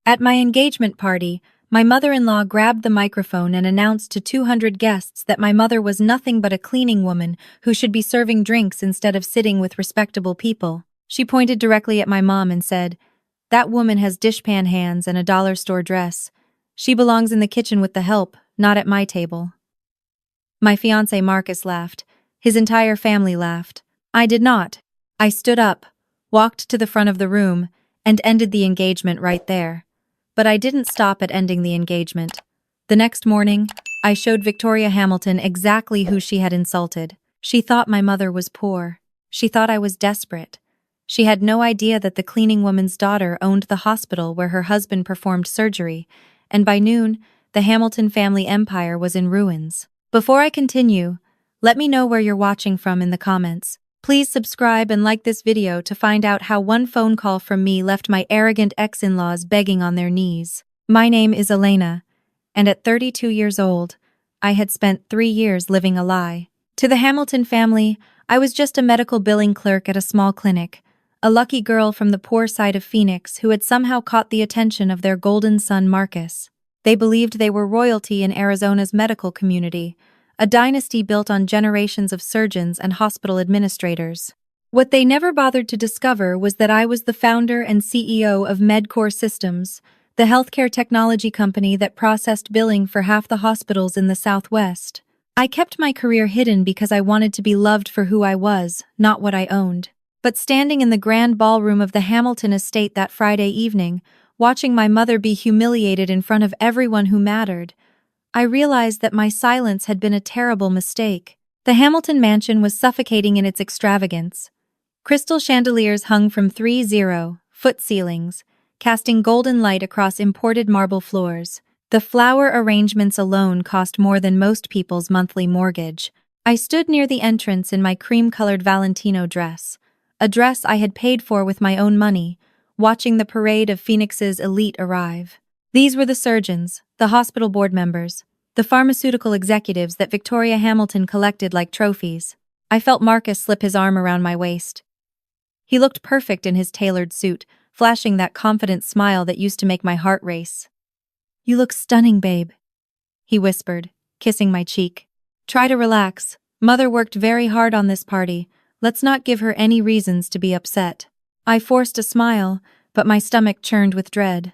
At my engagement party, my mother-in-law grabbed the microphone and announced to 200 guests that my mother was nothing but a cleaning woman who should be serving drinks instead of sitting with respectable people. She pointed directly at my mom and said, "That woman has dishpan hands and a dollar store dress. She belongs in the kitchen with the help, not at my table." My fiancé Marcus laughed. His entire family laughed. I did not. I stood up, walked to the front of the room, and ended the engagement right there. But I didn't stop at ending the engagement. The next morning, I showed Victoria Hamilton exactly who she had insulted. She thought my mother was poor. She thought I was desperate. She had no idea that the cleaning woman's daughter owned the hospital where her husband performed surgery, and by noon, the Hamilton family empire was in ruins. Before I continue, let me know where you're watching from in the comments. Please subscribe and like this video to find out how one phone call from me left my arrogant ex-in-laws begging on their knees. My name is Elena, and at 32 years old, I had spent 3 years living a lie. To the Hamilton family, I was just a medical billing clerk at a small clinic, a lucky girl from the poor side of Phoenix who had somehow caught the attention of their golden son Marcus. They believed they were royalty in Arizona's medical community, a dynasty built on generations of surgeons and hospital administrators. What they never bothered to discover was that I was the founder and CEO of MedCore Systems, the healthcare technology company that processed billing for half the hospitals in the Southwest. I kept my career hidden because I wanted to be loved for who I was, not what I owned. But standing in the grand ballroom of the Hamilton estate that Friday evening, watching my mother be humiliated in front of everyone who mattered, I realized that my silence had been a terrible mistake. The Hamilton mansion was suffocating in its extravagance. Crystal chandeliers hung from 30-foot ceilings, casting golden light across imported marble floors. The flower arrangements alone cost more than most people's monthly mortgage. I stood near the entrance in my cream-colored Valentino dress, a dress I had paid for with my own money, watching the parade of Phoenix's elite arrive. These were the surgeons, the hospital board members, the pharmaceutical executives that Victoria Hamilton collected like trophies. I felt Marcus slip his arm around my waist. He looked perfect in his tailored suit, flashing that confident smile that used to make my heart race. "You look stunning, babe," he whispered, kissing my cheek. "Try to relax. Mother worked very hard on this party. Let's not give her any reasons to be upset." I forced a smile, but my stomach churned with dread.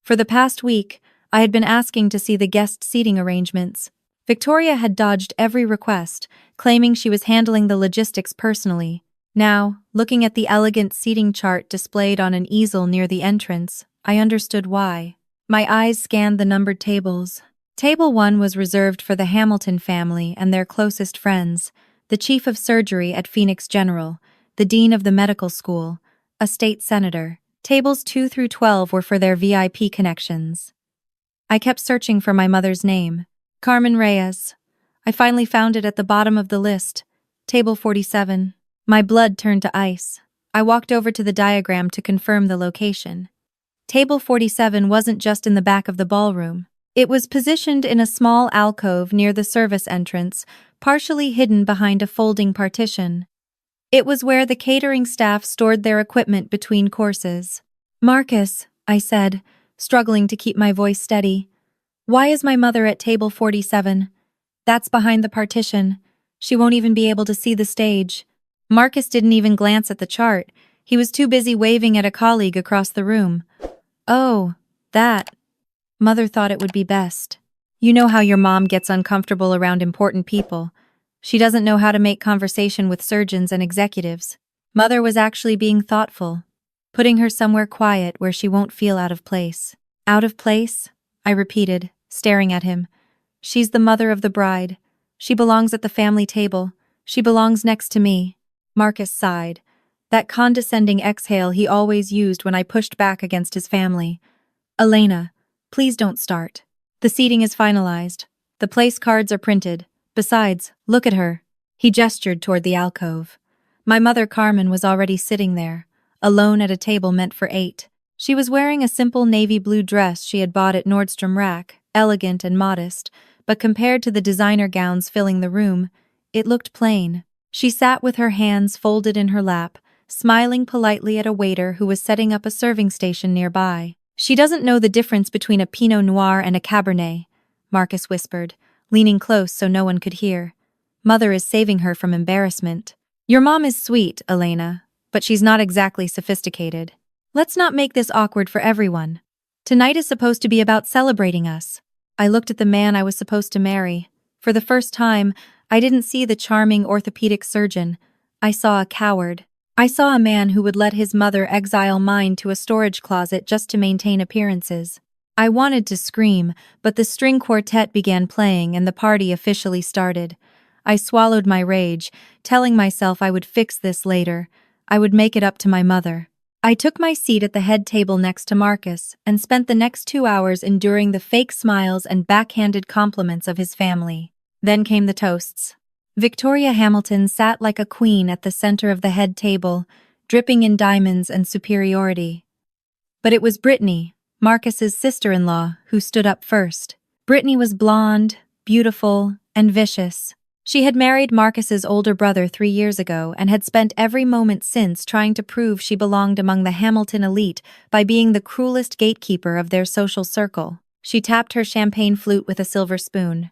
For the past week, I had been asking to see the guest seating arrangements. Victoria had dodged every request, claiming she was handling the logistics personally. Now, looking at the elegant seating chart displayed on an easel near the entrance, I understood why. My eyes scanned the numbered tables. Table 1 was reserved for the Hamilton family and their closest friends, the chief of surgery at Phoenix General, the dean of the medical school, a state senator. Tables 2 through 12 were for their VIP connections. I kept searching for my mother's name. Carmen Reyes. I finally found it at the bottom of the list. Table 47. My blood turned to ice. I walked over to the diagram to confirm the location. Table 47 wasn't just in the back of the ballroom. It was positioned in a small alcove near the service entrance, partially hidden behind a folding partition. It was where the catering staff stored their equipment between courses. "Marcus," I said, struggling to keep my voice steady. "Why is my mother at table 47? That's behind the partition. She won't even be able to see the stage." Marcus didn't even glance at the chart. He was too busy waving at a colleague across the room. "Oh, that. Mother thought it would be best. You know how your mom gets uncomfortable around important people. She doesn't know how to make conversation with surgeons and executives. Mother was actually being thoughtful, putting her somewhere quiet where she won't feel out of place." "Out of place?" I repeated, staring at him. "She's the mother of the bride. She belongs at the family table. She belongs next to me." Marcus sighed, that condescending exhale he always used when I pushed back against his family. "Elena, please don't start. The seating is finalized. The place cards are printed. Besides, look at her." He gestured toward the alcove. My mother Carmen was already sitting there, alone at a table meant for 8. She was wearing a simple navy blue dress she had bought at Nordstrom Rack, elegant and modest, but compared to the designer gowns filling the room, it looked plain. She sat with her hands folded in her lap, smiling politely at a waiter who was setting up a serving station nearby. She doesn't know the difference between a Pinot Noir and a Cabernet, Marcus whispered, leaning close so no one could hear. Mother is saving her from embarrassment. Your mom is sweet, Elena, but she's not exactly sophisticated. Let's not make this awkward for everyone. Tonight is supposed to be about celebrating us. I looked at the man I was supposed to marry. For the first time, I didn't see the charming orthopedic surgeon. I saw a coward. I saw a man who would let his mother exile mine to a storage closet just to maintain appearances. I wanted to scream, but the string quartet began playing and the party officially started. I swallowed my rage, telling myself I would fix this later. I would make it up to my mother. I took my seat at the head table next to Marcus and spent the next 2 hours enduring the fake smiles and backhanded compliments of his family. Then came the toasts. Victoria Hamilton sat like a queen at the center of the head table, dripping in diamonds and superiority. But it was Brittany, Marcus's sister-in-law, who stood up first. Brittany was blonde, beautiful, and vicious. She had married Marcus's older brother 3 years ago and had spent every moment since trying to prove she belonged among the Hamilton elite by being the cruelest gatekeeper of their social circle. She tapped her champagne flute with a silver spoon.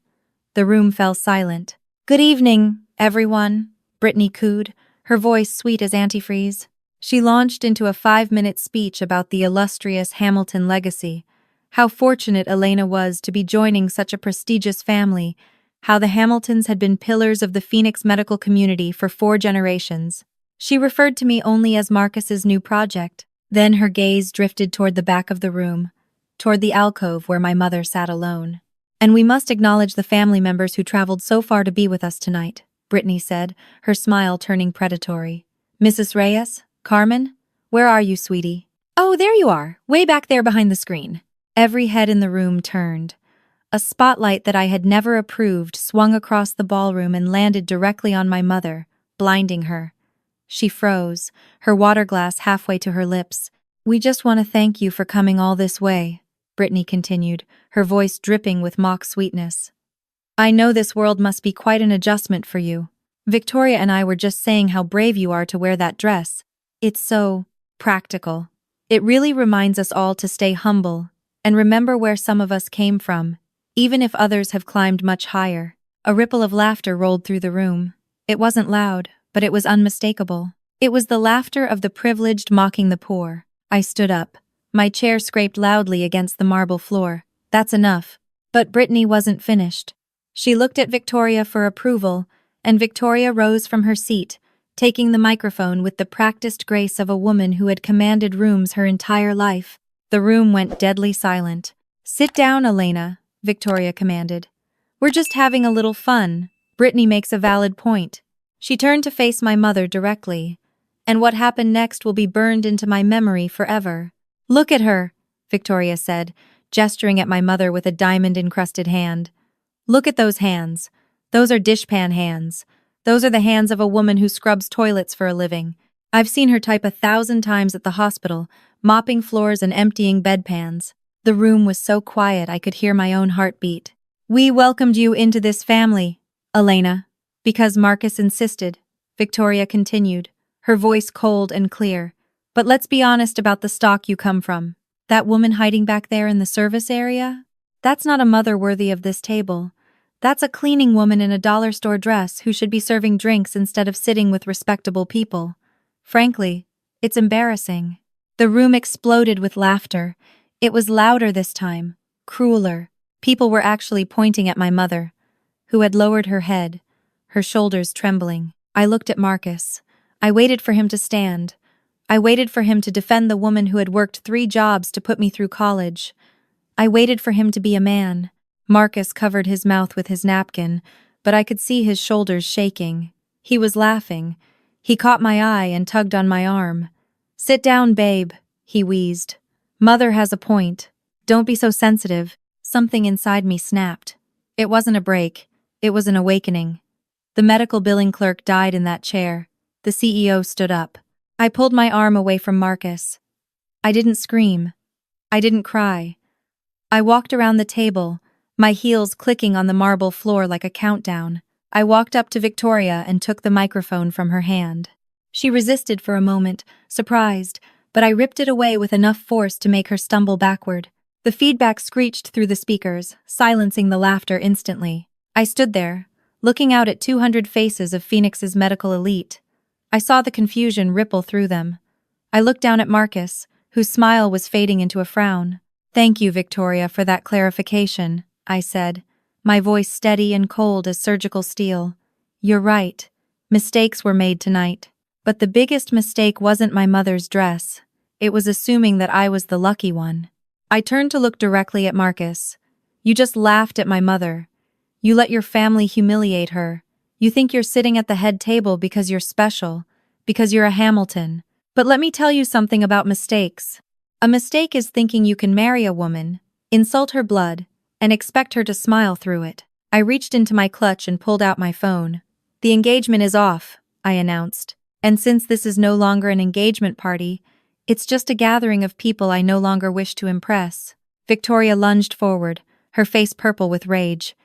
The room fell silent. "Good evening, everyone," Brittany cooed, her voice sweet as antifreeze. She launched into a 5-minute speech about the illustrious Hamilton legacy, how fortunate Elena was to be joining such a prestigious family, how the Hamiltons had been pillars of the Phoenix medical community for 4 generations. She referred to me only as Marcus's new project. Then her gaze drifted toward the back of the room, toward the alcove where my mother sat alone. "And we must acknowledge the family members who traveled so far to be with us tonight," Brittany said, her smile turning predatory. "Mrs. Reyes? Carmen? Where are you, sweetie?" "Oh, there you are, way back there behind the screen." Every head in the room turned. A spotlight that I had never approved swung across the ballroom and landed directly on my mother, blinding her. She froze, her water glass halfway to her lips. "We just want to thank you for coming all this way," Brittany continued, her voice dripping with mock sweetness. "I know this world must be quite an adjustment for you. Victoria and I were just saying how brave you are to wear that dress. It's so practical. It really reminds us all to stay humble and remember where some of us came from, even if others have climbed much higher." A ripple of laughter rolled through the room. It wasn't loud, but it was unmistakable. It was the laughter of the privileged mocking the poor. I stood up. My chair scraped loudly against the marble floor. "That's enough." But Brittany wasn't finished. She looked at Victoria for approval, and Victoria rose from her seat, taking the microphone with the practiced grace of a woman who had commanded rooms her entire life. The room went deadly silent. "Sit down, Elena," Victoria commanded. "We're just having a little fun. Brittany makes a valid point." She turned to face my mother directly. "And what happened next will be burned into my memory forever." "Look at her," Victoria said, gesturing at my mother with a diamond-encrusted hand. "Look at those hands. Those are dishpan hands. Those are the hands of a woman who scrubs toilets for a living. I've seen her type 1,000 times at the hospital, mopping floors and emptying bedpans." The room was so quiet I could hear my own heartbeat. "We welcomed you into this family, Elena, because Marcus insisted," Victoria continued, her voice cold and clear. "But let's be honest about the stock you come from. That woman hiding back there in the service area? That's not a mother worthy of this table. That's a cleaning woman in a dollar store dress who should be serving drinks instead of sitting with respectable people. Frankly, it's embarrassing." The room exploded with laughter. It was louder this time, crueler. People were actually pointing at my mother, who had lowered her head, her shoulders trembling. I looked at Marcus. I waited for him to stand. I waited for him to defend the woman who had worked 3 jobs to put me through college. I waited for him to be a man. Marcus covered his mouth with his napkin, but I could see his shoulders shaking. He was laughing. He caught my eye and tugged on my arm. "Sit down, babe," he wheezed. "Mother has a point. Don't be so sensitive." Something inside me snapped. It wasn't a break. It was an awakening. The medical billing clerk died in that chair. The CEO stood up. I pulled my arm away from Marcus. I didn't scream. I didn't cry. I walked around the table, my heels clicking on the marble floor like a countdown. I walked up to Victoria and took the microphone from her hand. She resisted for a moment, surprised, but I ripped it away with enough force to make her stumble backward. The feedback screeched through the speakers, silencing the laughter instantly. I stood there, looking out at 200 faces of Phoenix's medical elite. I saw the confusion ripple through them. I looked down at Marcus, whose smile was fading into a frown. "Thank you, Victoria, for that clarification," I said, my voice steady and cold as surgical steel. "You're right. Mistakes were made tonight. But the biggest mistake wasn't my mother's dress. It was assuming that I was the lucky one." I turned to look directly at Marcus. "You just laughed at my mother. You let your family humiliate her. You think you're sitting at the head table because you're special, because you're a Hamilton. But let me tell you something about mistakes. A mistake is thinking you can marry a woman, insult her blood, and expect her to smile through it." I reached into my clutch and pulled out my phone. "The engagement is off," I announced. "And since this is no longer an engagement party, it's just a gathering of people I no longer wish to impress." Victoria lunged forward, her face purple with rage.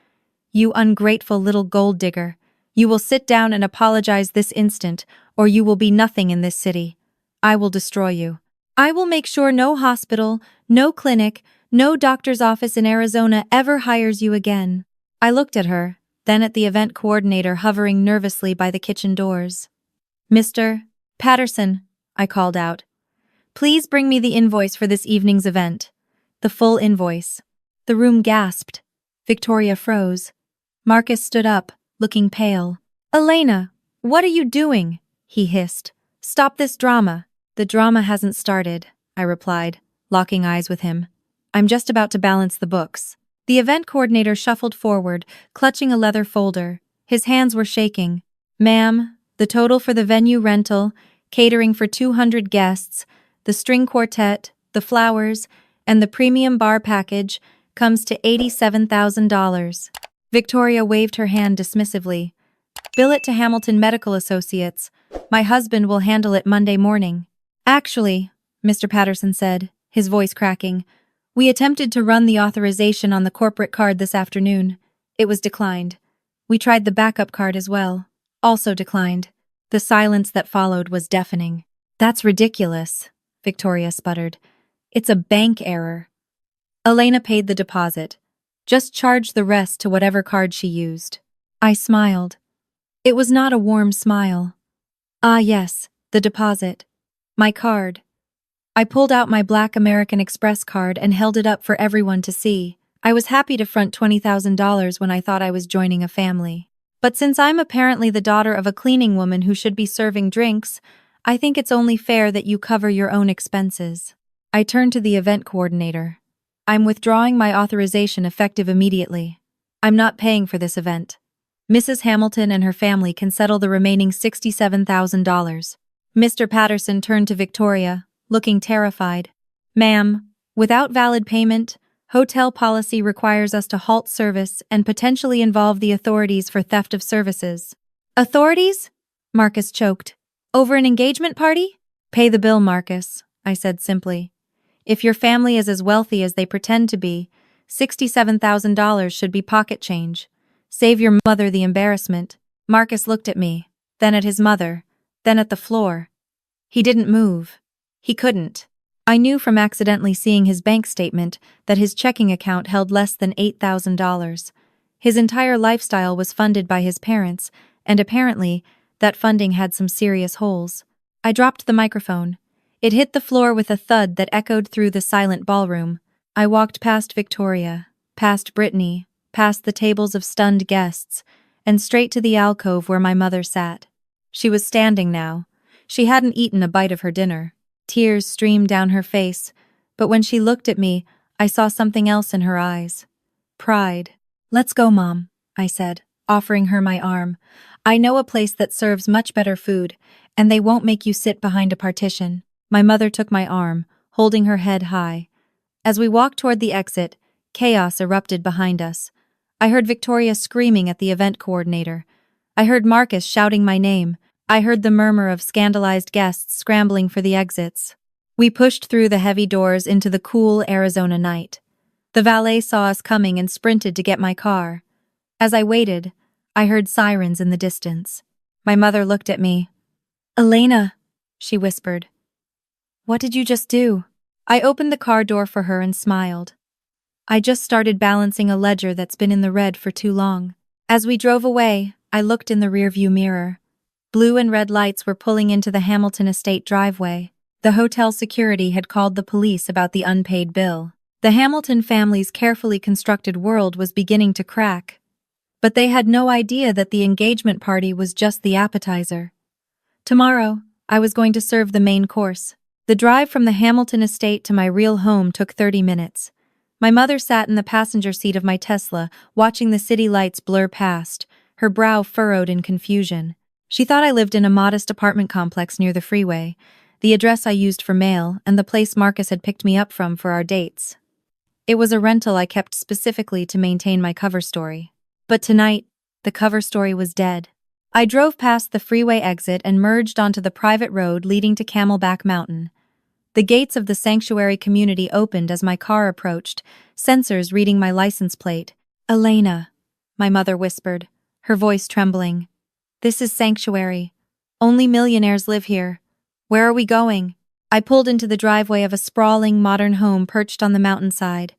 "You ungrateful little gold digger. You will sit down and apologize this instant, or you will be nothing in this city. I will destroy you. I will make sure no hospital, no clinic, no doctor's office in Arizona ever hires you again." I looked at her, then at the event coordinator hovering nervously by the kitchen doors. "Mr. Patterson," I called out, "please bring me the invoice for this evening's event." The full invoice. The room gasped. Victoria froze. Marcus stood up, looking pale. "Elena, what are you doing?" he hissed. "Stop this drama." "The drama hasn't started," I replied, locking eyes with him. "I'm just about to balance the books." The event coordinator shuffled forward, clutching a leather folder. His hands were shaking. "Ma'am, the total for the venue rental, catering for 200 guests, the string quartet, the flowers, and the premium bar package comes to $87,000. Victoria waved her hand dismissively. "Bill it to Hamilton Medical Associates. My husband will handle it Monday morning." "Actually," Mr. Patterson said, his voice cracking, "we attempted to run the authorization on the corporate card this afternoon. It was declined. We tried the backup card as well. Also declined." The silence that followed was deafening. "That's ridiculous," Victoria sputtered. "It's a bank error." Elena paid the deposit. "Just charge the rest to whatever card she used." I smiled. It was not a warm smile. "Ah yes, the deposit. My card." I pulled out my Black American Express card and held it up for everyone to see. I was happy to front $20,000 when I thought I was joining a family. But since I'm apparently the daughter of a cleaning woman who should be serving drinks, I think it's only fair that you cover your own expenses. I turned to the event coordinator. "I'm withdrawing my authorization effective immediately. I'm not paying for this event. Mrs. Hamilton and her family can settle the remaining $67,000. Mr. Patterson turned to Victoria, looking terrified. "Ma'am, without valid payment, hotel policy requires us to halt service and potentially involve the authorities for theft of services." "Authorities?" Marcus choked. "Over an engagement party?" "Pay the bill, Marcus," I said simply. "If your family is as wealthy as they pretend to be, $67,000 should be pocket change. Save your mother the embarrassment." Marcus looked at me, then at his mother, then at the floor. He didn't move. He couldn't. I knew from accidentally seeing his bank statement that his checking account held less than $8,000. His entire lifestyle was funded by his parents, and apparently, that funding had some serious holes. I dropped the microphone. It hit the floor with a thud that echoed through the silent ballroom. I walked past Victoria, past Brittany, past the tables of stunned guests, and straight to the alcove where my mother sat. She was standing now. She hadn't eaten a bite of her dinner. Tears streamed down her face, but when she looked at me, I saw something else in her eyes. Pride. "Let's go, Mom," I said, offering her my arm. "I know a place that serves much better food, and they won't make you sit behind a partition." My mother took my arm, holding her head high. As we walked toward the exit, chaos erupted behind us. I heard Victoria screaming at the event coordinator. I heard Marcus shouting my name. I heard the murmur of scandalized guests scrambling for the exits. We pushed through the heavy doors into the cool Arizona night. The valet saw us coming and sprinted to get my car. As I waited, I heard sirens in the distance. My mother looked at me. "Elena," she whispered. What did you just do? I opened the car door for her and smiled. I just started balancing a ledger that's been in the red for too long. As we drove away, I looked in the rearview mirror. Blue and red lights were pulling into the Hamilton estate driveway. The hotel security had called the police about the unpaid bill. The Hamilton family's carefully constructed world was beginning to crack. But they had no idea that the engagement party was just the appetizer. Tomorrow, I was going to serve the main course. The drive from the Hamilton estate to my real home took 30 minutes. My mother sat in the passenger seat of my Tesla, watching the city lights blur past, her brow furrowed in confusion. She thought I lived in a modest apartment complex near the freeway, the address I used for mail, and the place Marcus had picked me up from for our dates. It was a rental I kept specifically to maintain my cover story. But tonight, the cover story was dead. I drove past the freeway exit and merged onto the private road leading to Camelback Mountain. The gates of the sanctuary community opened as my car approached, sensors reading my license plate. "Elena," my mother whispered, her voice trembling. "This is sanctuary. Only millionaires live here. Where are we going?" I pulled into the driveway of a sprawling, modern home perched on the mountainside.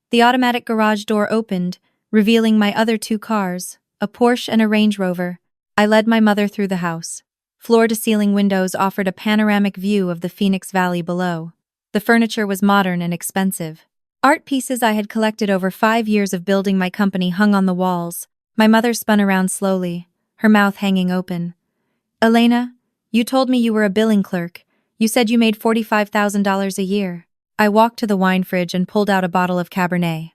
The automatic garage door opened, revealing my other two cars, a Porsche and a Range Rover. I led my mother through the house. Floor-to-ceiling windows offered a panoramic view of the Phoenix Valley below. The furniture was modern and expensive. Art pieces I had collected over 5 years of building my company hung on the walls. My mother spun around slowly, her mouth hanging open. "Elena, you told me you were a billing clerk. You said you made $45,000 a year." I walked to the wine fridge and pulled out a bottle of Cabernet.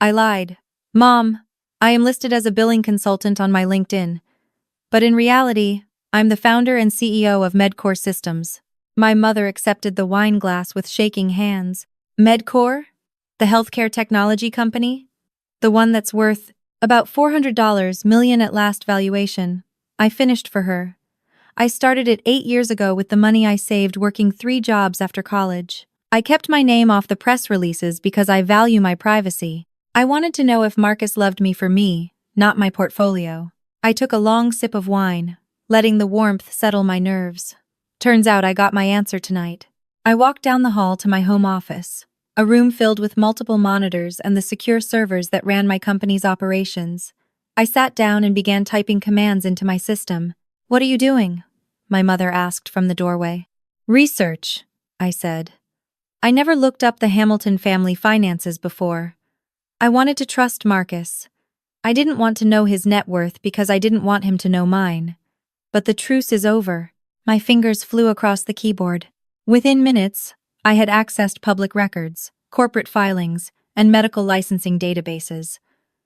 I lied. "Mom, I am listed as a billing consultant on my LinkedIn. But in reality, I'm the founder and CEO of Medcore Systems." My mother accepted the wine glass with shaking hands. "Medcore? The healthcare technology company? The one that's worth about $400 million at last valuation." I finished for her. "I started it 8 years ago with the money I saved working 3 jobs after college. I kept my name off the press releases because I value my privacy. I wanted to know if Marcus loved me for me, not my portfolio." I took a long sip of wine, letting the warmth settle my nerves. Turns out I got my answer tonight. I walked down the hall to my home office, a room filled with multiple monitors and the secure servers that ran my company's operations. I sat down and began typing commands into my system. "What are you doing?" my mother asked from the doorway. "Research," I said. I never looked up the Hamilton family finances before. I wanted to trust Marcus. I didn't want to know his net worth because I didn't want him to know mine. But the truce is over. My fingers flew across the keyboard. Within minutes, I had accessed public records, corporate filings, and medical licensing databases.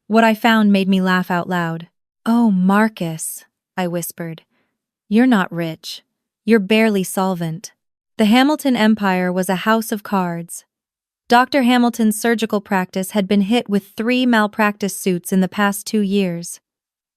What I found made me laugh out loud. "Oh, Marcus," I whispered. "You're not rich. You're barely solvent." The Hamilton Empire was a house of cards. Dr. Hamilton's surgical practice had been hit with 3 malpractice suits in the past 2 years.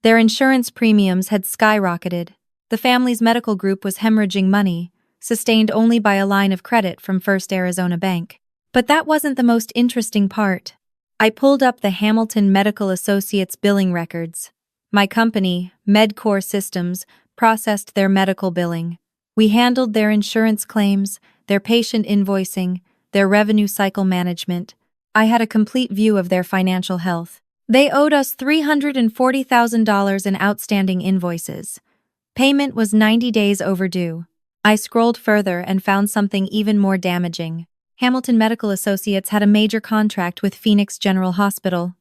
Their insurance premiums had skyrocketed. The family's medical group was hemorrhaging money, sustained only by a line of credit from First Arizona Bank. But that wasn't the most interesting part. I pulled up the Hamilton Medical Associates billing records. My company, Medcore Systems, processed their medical billing. We handled their insurance claims, their patient invoicing, their revenue cycle management. I had a complete view of their financial health. They owed us $340,000 in outstanding invoices. Payment was 90 days overdue. I scrolled further and found something even more damaging. Hamilton Medical Associates had a major contract with Phoenix General Hospital.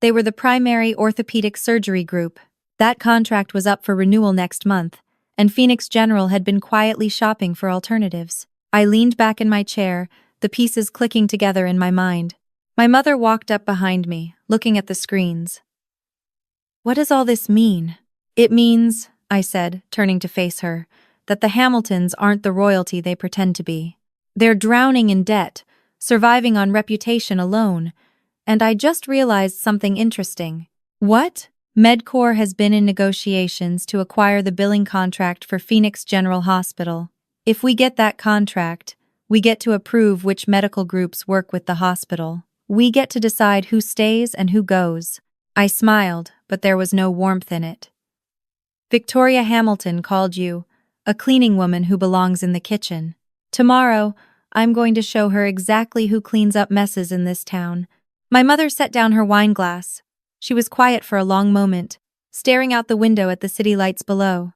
They were the primary orthopedic surgery group. That contract was up for renewal next month, and Phoenix General had been quietly shopping for alternatives. I leaned back in my chair, the pieces clicking together in my mind. My mother walked up behind me, looking at the screens. "What does all this mean?" "It means," I said, turning to face her, "that the Hamiltons aren't the royalty they pretend to be. They're drowning in debt, surviving on reputation alone, and I just realized something interesting." "What?" "Medcore has been in negotiations to acquire the billing contract for Phoenix General Hospital. If we get that contract, we get to approve which medical groups work with the hospital. We get to decide who stays and who goes." I smiled, but there was no warmth in it. "Victoria Hamilton called you a cleaning woman who belongs in the kitchen." Tomorrow, I'm going to show her exactly who cleans up messes in this town. My mother set down her wine glass. She was quiet for a long moment, staring out the window at the city lights below.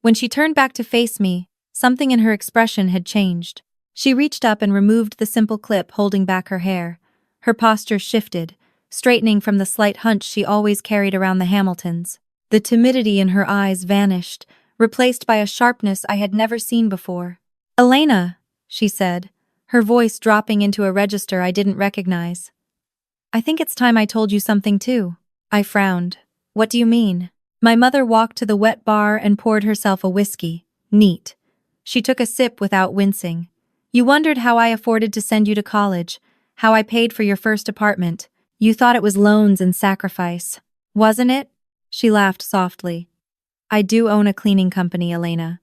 When she turned back to face me, something in her expression had changed. She reached up and removed the simple clip holding back her hair. Her posture shifted, straightening from the slight hunch she always carried around the Hamiltons. The timidity in her eyes vanished, replaced by a sharpness I had never seen before. "Elena," she said, her voice dropping into a register I didn't recognize. "I think it's time I told you something too." I frowned. "What do you mean?" My mother walked to the wet bar and poured herself a whiskey. Neat. She took a sip without wincing. "You wondered how I afforded to send you to college, how I paid for your first apartment. You thought it was loans and sacrifice. Wasn't it?" She laughed softly. "I do own a cleaning company, Elena.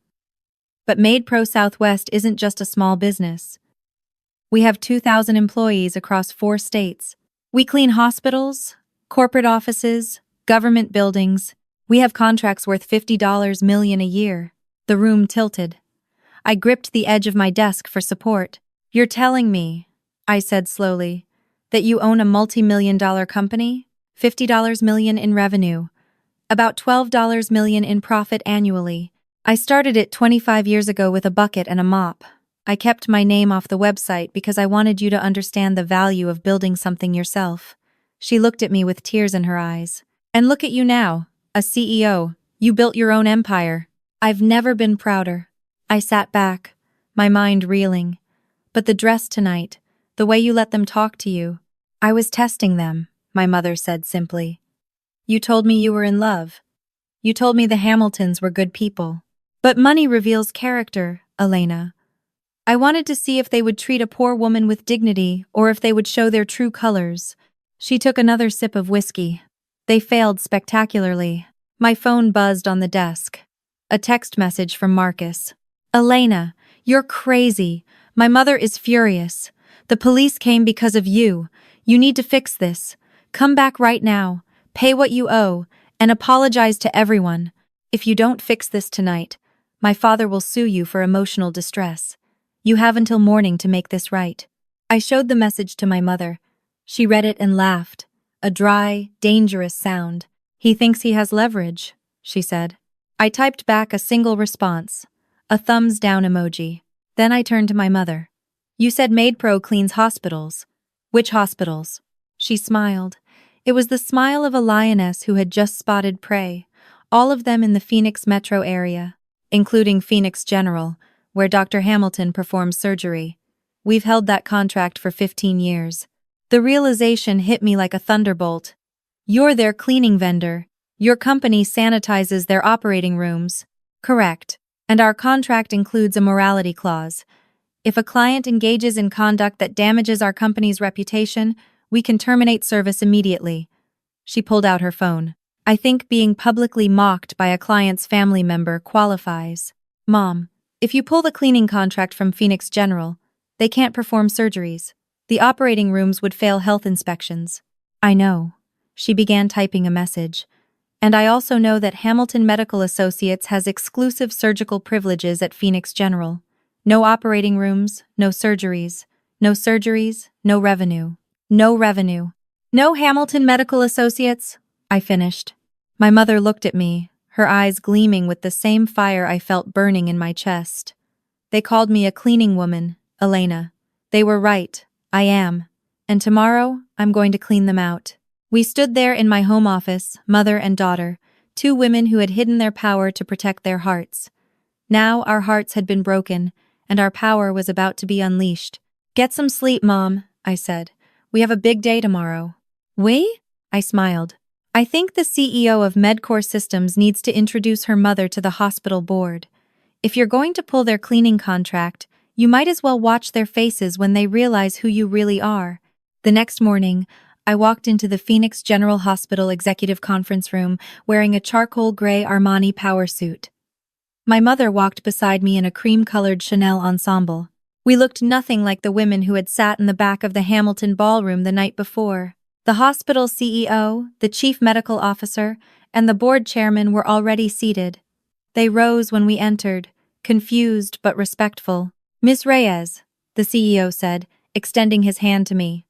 But Made Pro Southwest isn't just a small business. We have 2,000 employees across 4 states. We clean hospitals, corporate offices, government buildings. We have contracts worth $50 million a year." The room tilted. I gripped the edge of my desk for support. "You're telling me," I said slowly, "that you own a multi-million-dollar company? $50 million in revenue. About $12 million in profit annually. I started it 25 years ago with a bucket and a mop. I kept my name off the website because I wanted you to understand the value of building something yourself." She looked at me with tears in her eyes. "And look at you now, a CEO. You built your own empire." I've never been prouder. I sat back, my mind reeling. "But the dress tonight, the way you let them talk to you." "I was testing them," my mother said simply. "You told me you were in love. You told me the Hamiltons were good people. But money reveals character, Elena. I wanted to see if they would treat a poor woman with dignity or if they would show their true colors." She took another sip of whiskey. "They failed spectacularly." My phone buzzed on the desk. A text message from Marcus. "Elena, you're crazy. My mother is furious. The police came because of you. You need to fix this. Come back right now, pay what you owe, and apologize to everyone. If you don't fix this tonight, my father will sue you for emotional distress. You have until morning to make this right." I showed the message to my mother. She read it and laughed. A dry, dangerous sound. "He thinks he has leverage," she said. I typed back a single response, a thumbs down emoji. Then I turned to my mother. "You said Made Pro cleans hospitals. Which hospitals?" She smiled. It was the smile of a lioness who had just spotted prey, all of them in the Phoenix metro area, including Phoenix General, where Dr. Hamilton performs surgery. We've held that contract for 15 years. The realization hit me like a thunderbolt. "You're their cleaning vendor. Your company sanitizes their operating rooms." "Correct. And our contract includes a morality clause. If a client engages in conduct that damages our company's reputation, we can terminate service immediately." She pulled out her phone. "I think being publicly mocked by a client's family member qualifies." "Mom, if you pull the cleaning contract from Phoenix General, they can't perform surgeries. The operating rooms would fail health inspections." "I know." She began typing a message. "And I also know that Hamilton Medical Associates has exclusive surgical privileges at Phoenix General. No operating rooms, no surgeries. No surgeries, no revenue. No revenue. No Hamilton Medical Associates," I finished. My mother looked at me, her eyes gleaming with the same fire I felt burning in my chest. "They called me a cleaning woman, Elena. They were right. I am. And tomorrow, I'm going to clean them out." We stood there in my home office, mother and daughter, 2 women who had hidden their power to protect their hearts. Now our hearts had been broken, and our power was about to be unleashed. "Get some sleep, Mom," I said. "We have a big day tomorrow." "We?" I smiled. "I think the CEO of Medcore Systems needs to introduce her mother to the hospital board. If you're going to pull their cleaning contract, you might as well watch their faces when they realize who you really are." The next morning, I walked into the Phoenix General Hospital executive conference room wearing a charcoal gray Armani power suit. My mother walked beside me in a cream-colored Chanel ensemble. We looked nothing like the women who had sat in the back of the Hamilton ballroom the night before. The hospital CEO, the chief medical officer, and the board chairman were already seated. They rose when we entered, confused but respectful. Miss Reyes, the CEO said, extending his hand to me.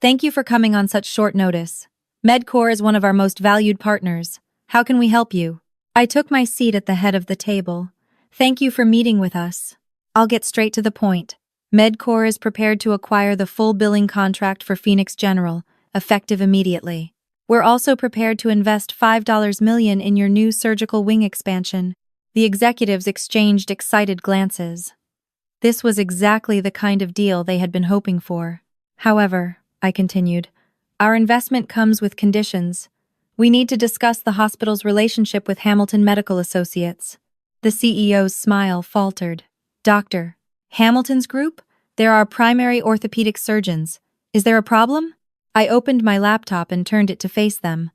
Thank you for coming on such short notice. Medcore is one of our most valued partners. How can we help you? I took my seat at the head of the table. Thank you for meeting with us. I'll get straight to the point. Medcore is prepared to acquire the full billing contract for Phoenix General, effective immediately. We're also prepared to invest $5 million in your new surgical wing expansion. The executives exchanged excited glances. This was exactly the kind of deal they had been hoping for. However, I continued, our investment comes with conditions. We need to discuss the hospital's relationship with Hamilton Medical Associates. The CEO's smile faltered. Doctor, Hamilton's group? They're our primary orthopedic surgeons. Is there a problem? I opened my laptop and turned it to face them.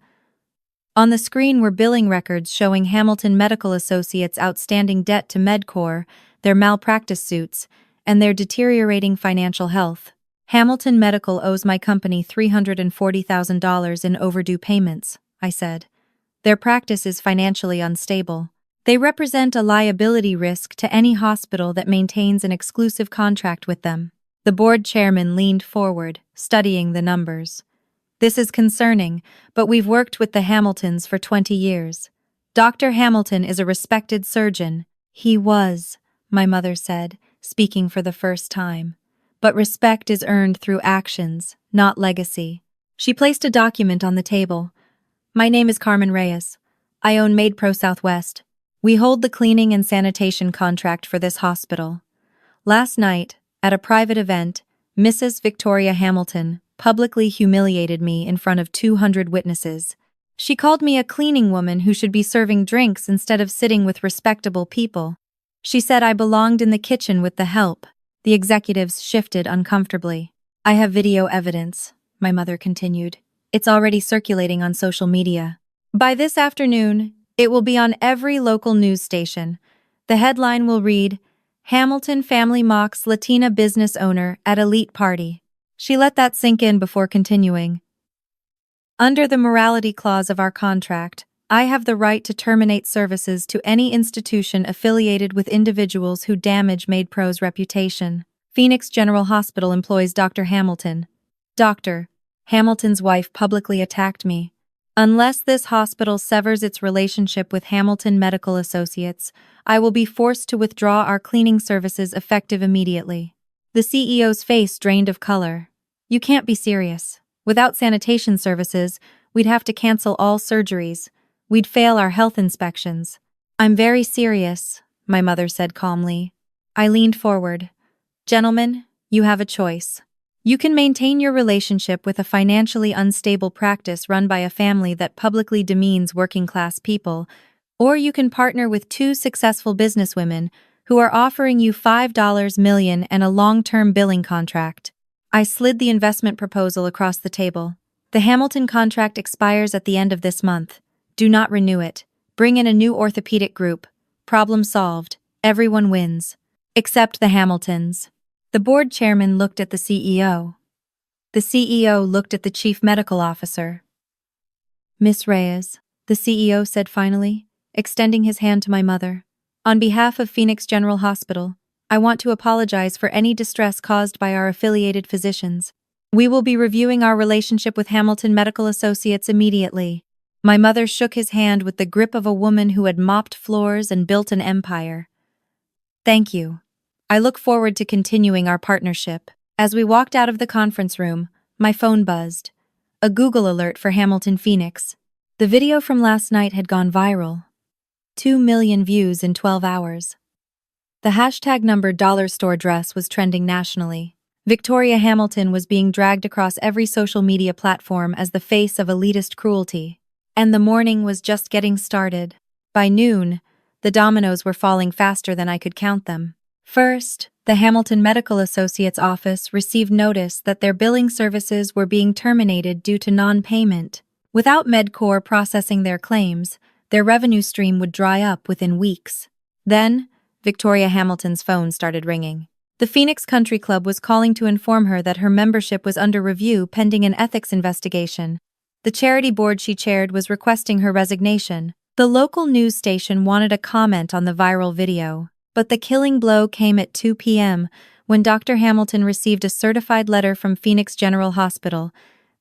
On the screen were billing records showing Hamilton Medical Associates' outstanding debt to Medcore, their malpractice suits, and their deteriorating financial health. Hamilton Medical owes my company $340,000 in overdue payments, I said. Their practice is financially unstable. They represent a liability risk to any hospital that maintains an exclusive contract with them. The board chairman leaned forward, studying the numbers. This is concerning, but we've worked with the Hamiltons for 20 years. Dr. Hamilton is a respected surgeon. He was, my mother said, speaking for the first time. But respect is earned through actions, not legacy. She placed a document on the table. My name is Carmen Reyes. I own MaidPro Southwest. We hold the cleaning and sanitation contract for this hospital. Last night, at a private event, Mrs. Victoria Hamilton publicly humiliated me in front of 200 witnesses. She called me a cleaning woman who should be serving drinks instead of sitting with respectable people. She said I belonged in the kitchen with the help. The executives shifted uncomfortably. I have video evidence, my mother continued. It's already circulating on social media. By this afternoon, it will be on every local news station. The headline will read, Hamilton family mocks Latina business owner at elite party. She let that sink in before continuing. Under the morality clause of our contract, I have the right to terminate services to any institution affiliated with individuals who damage MaidPro's reputation. Phoenix General Hospital employs Dr. Hamilton. Dr. Hamilton's wife publicly attacked me. Unless this hospital severs its relationship with Hamilton Medical Associates, I will be forced to withdraw our cleaning services effective immediately. The CEO's face drained of color. You can't be serious. Without sanitation services, we'd have to cancel all surgeries. We'd fail our health inspections. I'm very serious, my mother said calmly. I leaned forward. Gentlemen, you have a choice. You can maintain your relationship with a financially unstable practice run by a family that publicly demeans working-class people, or you can partner with two successful businesswomen who are offering you $5 million and a long-term billing contract. I slid the investment proposal across the table. The Hamilton contract expires at the end of this month. Do not renew it. Bring in a new orthopedic group. Problem solved. Everyone wins. Except the Hamiltons. The board chairman looked at the CEO. The CEO looked at the chief medical officer. Miss Reyes, the CEO said finally, extending his hand to my mother. On behalf of Phoenix General Hospital, I want to apologize for any distress caused by our affiliated physicians. We will be reviewing our relationship with Hamilton Medical Associates immediately. My mother shook his hand with the grip of a woman who had mopped floors and built an empire. Thank you. I look forward to continuing our partnership. As we walked out of the conference room, my phone buzzed. A Google alert for Hamilton Phoenix. The video from last night had gone viral. 2 million views in 12 hours. The hashtag numbered dollar store dress was trending nationally. Victoria Hamilton was being dragged across every social media platform as the face of elitist cruelty. And the morning was just getting started. By noon, the dominoes were falling faster than I could count them. First, the Hamilton Medical Associates office received notice that their billing services were being terminated due to non-payment. Without Medcore processing their claims, their revenue stream would dry up within weeks. Then, Victoria Hamilton's phone started ringing. The Phoenix Country Club was calling to inform her that her membership was under review pending an ethics investigation. The charity board she chaired was requesting her resignation. The local news station wanted a comment on the viral video. But the killing blow came at 2 p.m. when Dr. Hamilton received a certified letter from Phoenix General Hospital.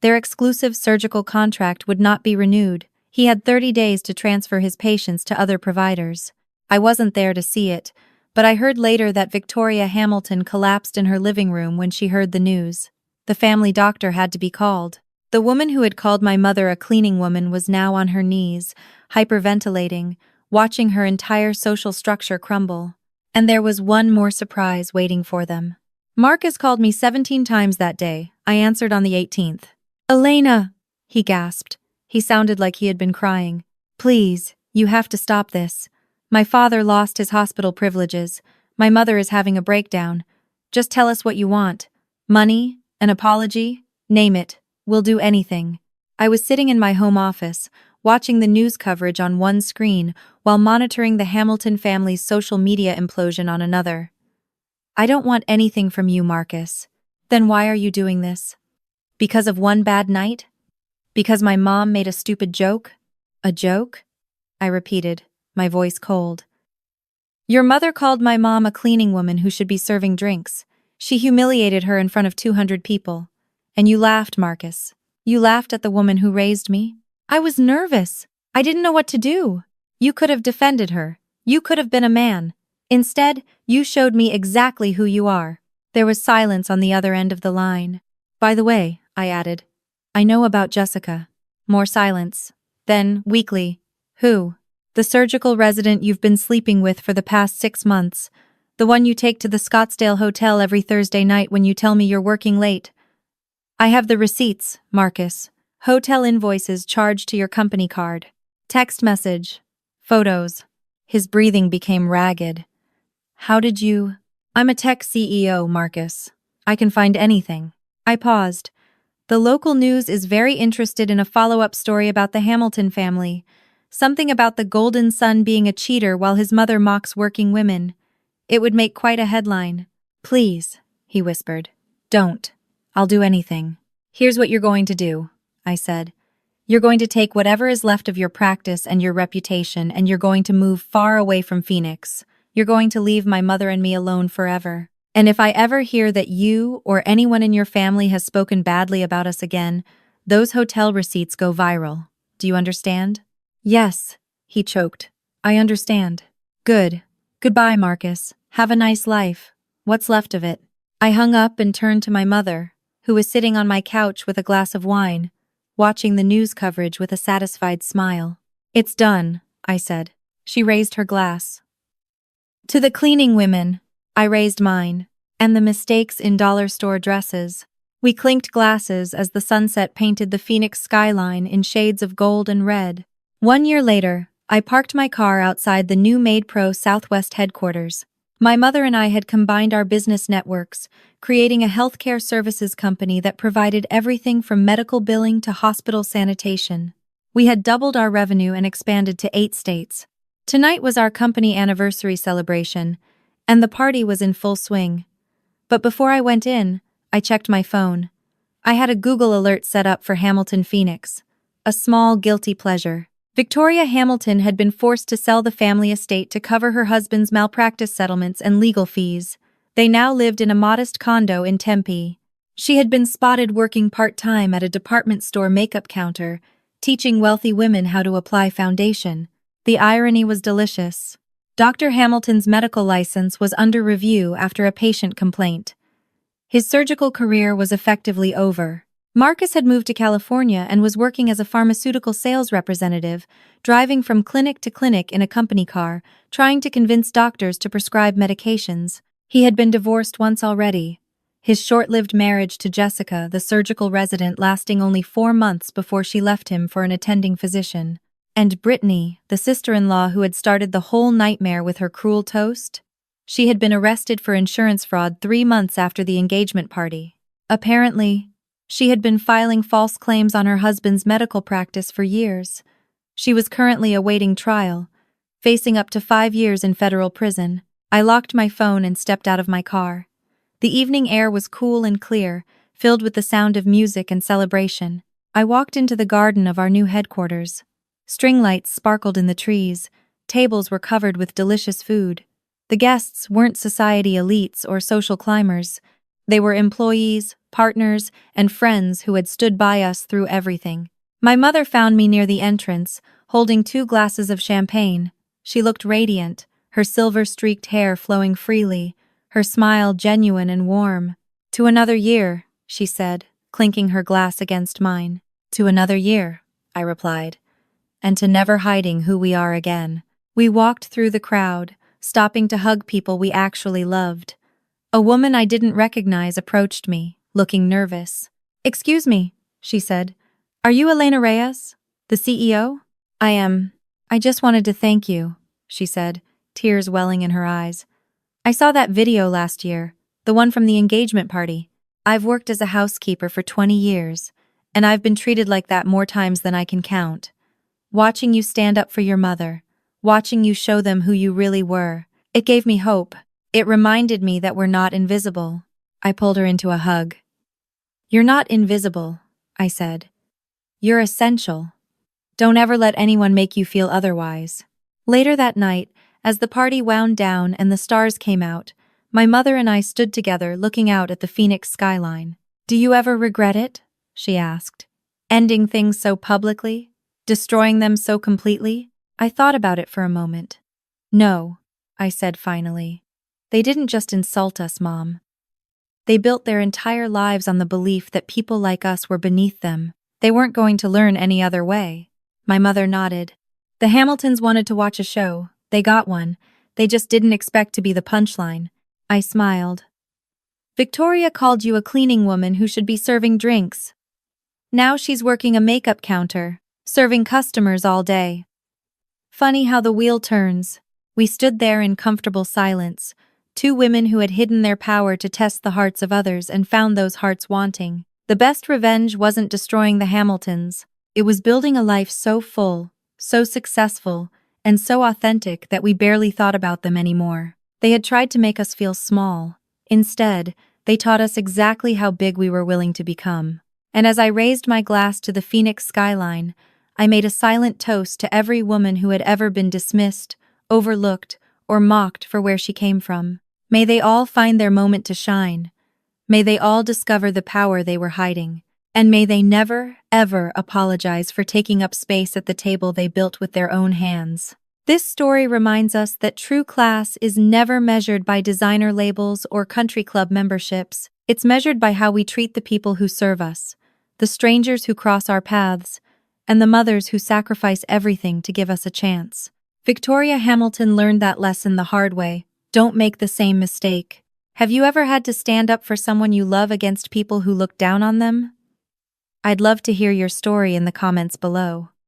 Their exclusive surgical contract would not be renewed. He had 30 days to transfer his patients to other providers. I wasn't there to see it, but I heard later that Victoria Hamilton collapsed in her living room when she heard the news. The family doctor had to be called. The woman who had called my mother a cleaning woman was now on her knees, hyperventilating, watching her entire social structure crumble. And there was one more surprise waiting for them. Marcus called me 17 times that day. I answered on the 18th. "Elena," he gasped. He sounded like he had been crying. "Please, you have to stop this. My father lost his hospital privileges. My mother is having a breakdown. Just tell us what you want. Money? An apology? Name it. We'll do anything." I was sitting in my home office, watching the news coverage on one screen while monitoring the Hamilton family's social media implosion on another. "I don't want anything from you, Marcus." "Then why are you doing this?" "Because of one bad night? Because my mom made a stupid joke?" "A joke?" I repeated, my voice cold. "Your mother called my mom a cleaning woman who should be serving drinks. She humiliated her in front of 200 people. And you laughed, Marcus. You laughed at the woman who raised me. I was nervous. I didn't know what to do. You could have defended her. You could have been a man. Instead, you showed me exactly who you are." There was silence on the other end of the line. "By the way," I added, "I know about Jessica." More silence. Then, weakly, "Who?" "The surgical resident you've been sleeping with for the past 6 months. The one you take to the Scottsdale Hotel every Thursday night when you tell me you're working late. I have the receipts, Marcus. Hotel invoices charged to your company card. Text message. Photos." His breathing became ragged. "How did you—" "I'm a tech CEO, Marcus. I can find anything." I paused. "The local news is very interested in a follow-up story about the Hamilton family. Something about the golden son being a cheater while his mother mocks working women. It would make quite a headline." "Please," he whispered. "Don't. I'll do anything." "Here's what you're going to do," I said. "You're going to take whatever is left of your practice and your reputation and you're going to move far away from Phoenix. You're going to leave my mother and me alone forever. And if I ever hear that you or anyone in your family has spoken badly about us again, those hotel receipts go viral. Do you understand?" "Yes," he choked. "I understand." "Good. Goodbye, Marcus. Have a nice life. What's left of it." I hung up and turned to my mother, who was sitting on my couch with a glass of wine, watching the news coverage with a satisfied smile. "It's done," I said. She raised her glass. "To the cleaning women." I raised mine. "And the mistakes in dollar store dresses." We clinked glasses as the sunset painted the Phoenix skyline in shades of gold and red. 1 year later, I parked my car outside the new MadePro Southwest headquarters. My mother and I had combined our business networks, creating a healthcare services company that provided everything from medical billing to hospital sanitation. We had doubled our revenue and expanded to 8 states. Tonight was our company anniversary celebration, and the party was in full swing. But before I went in, I checked my phone. I had a Google alert set up for Hamilton, Phoenix. A small, guilty pleasure. Victoria Hamilton had been forced to sell the family estate to cover her husband's malpractice settlements and legal fees. They now lived in a modest condo in Tempe. She had been spotted working part-time at a department store makeup counter, teaching wealthy women how to apply foundation. The irony was delicious. Dr. Hamilton's medical license was under review after a patient complaint. His surgical career was effectively over. Marcus had moved to California and was working as a pharmaceutical sales representative, driving from clinic to clinic in a company car, trying to convince doctors to prescribe medications. He had been divorced once already. His short-lived marriage to Jessica, the surgical resident, lasting only 4 months before she left him for an attending physician. And Brittany, the sister-in-law who had started the whole nightmare with her cruel toast? She had been arrested for insurance fraud 3 months after the engagement party. Apparently, she had been filing false claims on her husband's medical practice for years. She was currently awaiting trial, facing up to 5 years in federal prison. I locked my phone and stepped out of my car. The evening air was cool and clear, filled with the sound of music and celebration. I walked into the garden of our new headquarters. String lights sparkled in the trees, tables were covered with delicious food. The guests weren't society elites or social climbers. They were employees, partners, and friends who had stood by us through everything. My mother found me near the entrance, holding 2 glasses of champagne. She looked radiant, her silver-streaked hair flowing freely, her smile genuine and warm. "To another year," she said, clinking her glass against mine. "To another year," I replied, "and to never hiding who we are again." We walked through the crowd, stopping to hug people we actually loved. A woman I didn't recognize approached me, looking nervous. "Excuse me," she said. "Are you Elena Reyes, the CEO?" "I am. I just wanted to thank you," she said, tears welling in her eyes. "I saw that video last year, the one from the engagement party. I've worked as a housekeeper for 20 years, and I've been treated like that more times than I can count. Watching you stand up for your mother, watching you show them who you really were, it gave me hope. It reminded me that we're not invisible." I pulled her into a hug. "You're not invisible," I said. "You're essential. Don't ever let anyone make you feel otherwise." Later that night, as the party wound down and the stars came out, my mother and I stood together looking out at the Phoenix skyline. "Do you ever regret it?" she asked. "Ending things so publicly? Destroying them so completely?" I thought about it for a moment. "No," I said finally. "They didn't just insult us, Mom. They built their entire lives on the belief that people like us were beneath them. They weren't going to learn any other way." My mother nodded. "The Hamiltons wanted to watch a show. They got one. They just didn't expect to be the punchline." I smiled. "Victoria called you a cleaning woman who should be serving drinks. Now she's working a makeup counter, serving customers all day." Funny how the wheel turns. We stood there in comfortable silence, 2 women who had hidden their power to test the hearts of others and found those hearts wanting. The best revenge wasn't destroying the Hamiltons. It was building a life so full, so successful, and so authentic that we barely thought about them anymore. They had tried to make us feel small. Instead, they taught us exactly how big we were willing to become. And as I raised my glass to the Phoenix skyline, I made a silent toast to every woman who had ever been dismissed, overlooked, or mocked for where she came from. May they all find their moment to shine. May they all discover the power they were hiding. And may they never, ever apologize for taking up space at the table they built with their own hands. This story reminds us that true class is never measured by designer labels or country club memberships. It's measured by how we treat the people who serve us, the strangers who cross our paths, and the mothers who sacrifice everything to give us a chance. Victoria Hamilton learned that lesson the hard way. Don't make the same mistake. Have you ever had to stand up for someone you love against people who look down on them? I'd love to hear your story in the comments below.